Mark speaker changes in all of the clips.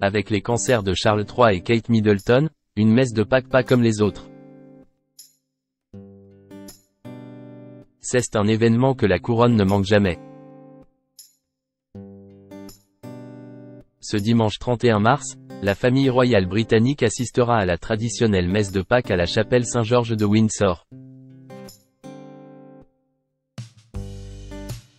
Speaker 1: Avec les cancers de Charles III et Kate Middleton, une messe de Pâques pas comme les autres. C'est un événement que la couronne ne manque jamais. Ce dimanche 31 mars, la famille royale britannique assistera à la traditionnelle messe de Pâques à la chapelle Saint-Georges de Windsor.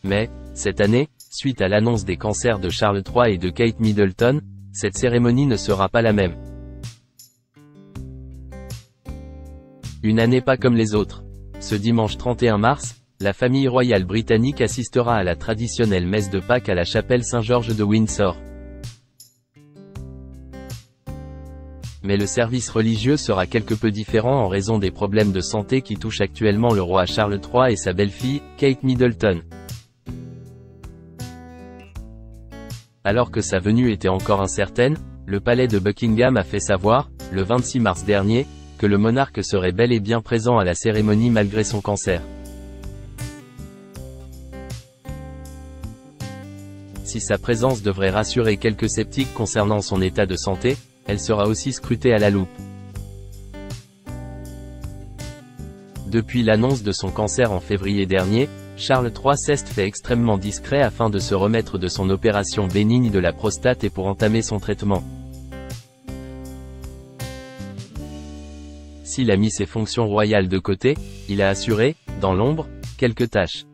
Speaker 1: Mais, cette année, suite à l'annonce des cancers de Charles III et de Kate Middleton, cette cérémonie ne sera pas la même. Une année pas comme les autres. Ce dimanche 31 mars, la famille royale britannique assistera à la traditionnelle messe de Pâques à la chapelle Saint-Georges de Windsor. Mais le service religieux sera quelque peu différent en raison des problèmes de santé qui touchent actuellement le roi Charles III et sa belle-fille, Kate Middleton. Alors que sa venue était encore incertaine, le palais de Buckingham a fait savoir, le 26 mars dernier, que le monarque serait bel et bien présent à la cérémonie malgré son cancer. Si sa présence devrait rassurer quelques sceptiques concernant son état de santé, elle sera aussi scrutée à la loupe. Depuis l'annonce de son cancer en février dernier, Charles III s'est fait extrêmement discret afin de se remettre de son opération bénigne de la prostate et pour entamer son traitement. S'il a mis ses fonctions royales de côté, il a assuré, dans l'ombre, quelques tâches.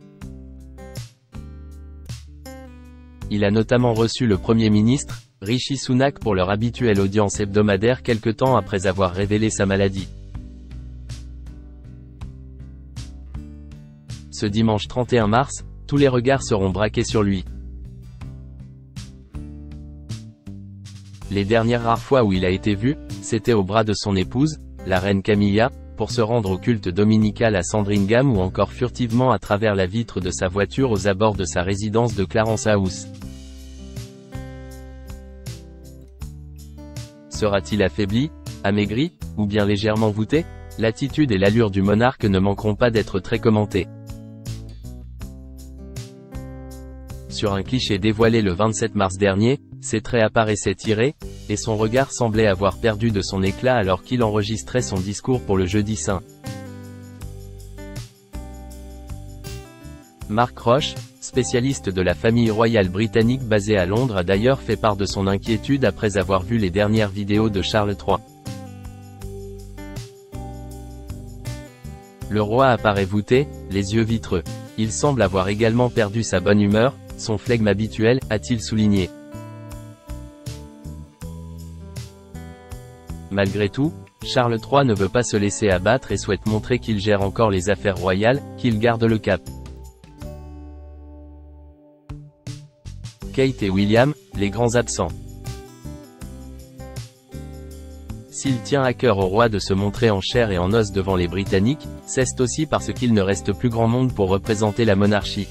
Speaker 1: Il a notamment reçu le Premier ministre, Rishi Sunak pour leur habituelle audience hebdomadaire quelque temps après avoir révélé sa maladie. Ce dimanche 31 mars, tous les regards seront braqués sur lui. Les dernières rares fois où il a été vu, c'était au bras de son épouse, la reine Camilla, pour se rendre au culte dominical à Sandringham ou encore furtivement à travers la vitre de sa voiture aux abords de sa résidence de Clarence House. Sera-t-il affaibli, amaigri, ou bien légèrement voûté? L'attitude et l'allure du monarque ne manqueront pas d'être très commentées. Sur un cliché dévoilé le 27 mars dernier, ses traits apparaissaient tirés, et son regard semblait avoir perdu de son éclat alors qu'il enregistrait son discours pour le Jeudi Saint. Mark Roche, spécialiste de la famille royale britannique basée à Londres, a d'ailleurs fait part de son inquiétude après avoir vu les dernières vidéos de Charles III. Le roi apparaît voûté, les yeux vitreux. Il semble avoir également perdu sa bonne humeur, son flegme habituel, a-t-il souligné. Malgré tout, Charles III ne veut pas se laisser abattre et souhaite montrer qu'il gère encore les affaires royales, qu'il garde le cap. Kate et William, les grands absents. S'il tient à cœur au roi de se montrer en chair et en os devant les Britanniques, c'est aussi parce qu'il ne reste plus grand monde pour représenter la monarchie.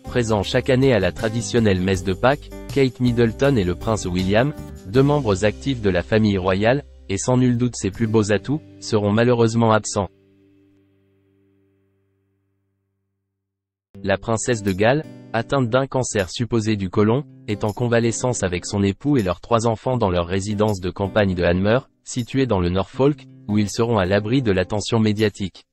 Speaker 1: Présents chaque année à la traditionnelle messe de Pâques, Kate Middleton et le prince William, deux membres actifs de la famille royale, et sans nul doute ses plus beaux atouts, seront malheureusement absents. La princesse de Galles, atteinte d'un cancer supposé du côlon, est en convalescence avec son époux et leurs 3 enfants dans leur résidence de campagne de Hanmer, située dans le Norfolk, où ils seront à l'abri de l'attention médiatique.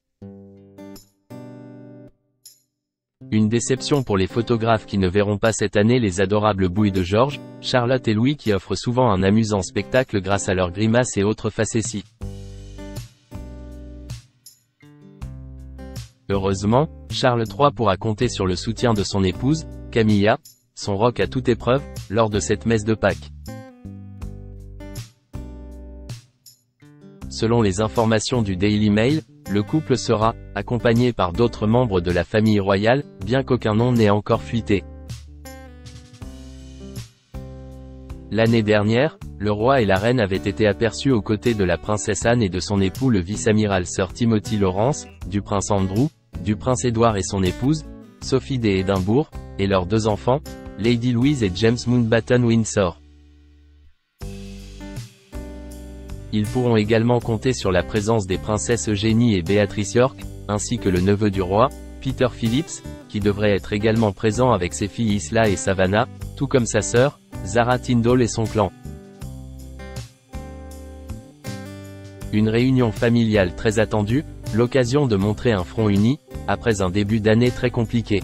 Speaker 1: Une déception pour les photographes qui ne verront pas cette année les adorables bouilles de George, Charlotte et Louis qui offrent souvent un amusant spectacle grâce à leurs grimaces et autres facéties. Heureusement, Charles III pourra compter sur le soutien de son épouse, Camilla, son rock à toute épreuve, lors de cette messe de Pâques. Selon les informations du Daily Mail, le couple sera accompagné par d'autres membres de la famille royale, bien qu'aucun nom n'ait encore fuité. L'année dernière, le roi et la reine avaient été aperçus aux côtés de la princesse Anne et de son époux le vice-amiral Sir Timothy Lawrence, du prince Andrew, du prince Édouard et son épouse, Sophie d'Édimbourg, et leurs 2 enfants, Lady Louise et James Mountbatten Windsor. Ils pourront également compter sur la présence des princesses Eugénie et Béatrice York, ainsi que le neveu du roi, Peter Phillips, qui devrait être également présent avec ses filles Isla et Savannah, tout comme sa sœur, Zara Tindall et son clan. Une réunion familiale très attendue, l'occasion de montrer un front uni, après un début d'année très compliqué.